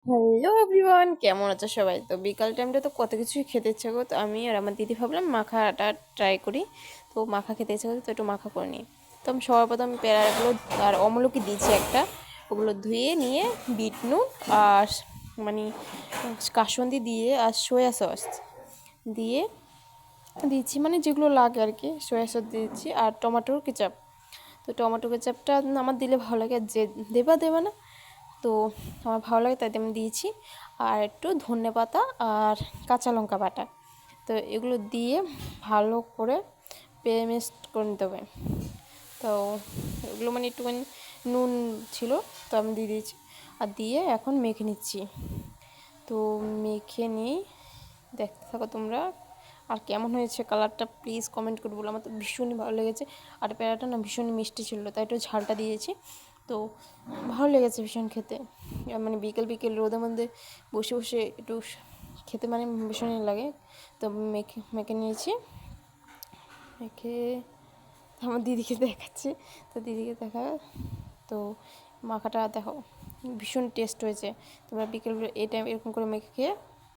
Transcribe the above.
Hello everyone, কেমন আছো সবাই? তো বিকাল টাইমটা তো কত কিছুই খেতে ইচ্ছা করতো। আমি আর আমার দিদি ভাবলাম মাখাটা ট্রাই করি। তো মাখা খেতে ইচ্ছা করতো, তো একটু মাখা করে নিই। তো আমি সবার প্রথম পেয়ারাগুলো আর অমলকি দিয়েছি একটা, ওগুলো ধুয়ে নিয়ে বিট নুন আর মানে কাসুন্দি দিয়ে আর সয়া সস দিয়ে দিয়েছি, মানে যেগুলো লাগে আর কি। সয়া সস দিয়েছি আর টমেটোর কেচাপ। তো টমেটো কেচাপটা আমার দিলে ভালো লাগে, আর যে দেবা দেবে না, তো আমার ভালো লাগে তাই আমি দিয়েছি। আর একটু ধনেপাতা আর কাঁচা লঙ্কা বাটা, তো এগুলো দিয়ে ভালো করে পেস্ট করে নিতে হবে। তো এগুলো মানে একটুখানি নুন ছিল, তো আমি দিয়ে দিয়েছি। আর দিয়ে এখন মেখে নিচ্ছি। তো মেখে নিই, দেখতে থাকো তোমরা। আর কেমন হয়েছে কালারটা প্লিজ কমেন্ট করে বলো। আমার তো ভীষণই ভালো লেগেছে। আর পেয়ারাটা না ভীষণই মিষ্টি ছিল, তাই একটু ঝালটা দিয়েছি। তো ভালো লেগেছে ভীষণ খেতে। মানে বিকেল বিকেল রোদের মধ্যে বসে বসে একটু খেতে মানে ভীষণই লাগে। তো মেখে মেখে নিয়েছি। মেখে আমার দিদিকে দেখাচ্ছি। তো দিদিকে দেখা, তো মাখাটা দেখো ভীষণ টেস্ট হয়েছে। তোমরা বিকেল এই টাইম এরকম করে মেখে খেয়ে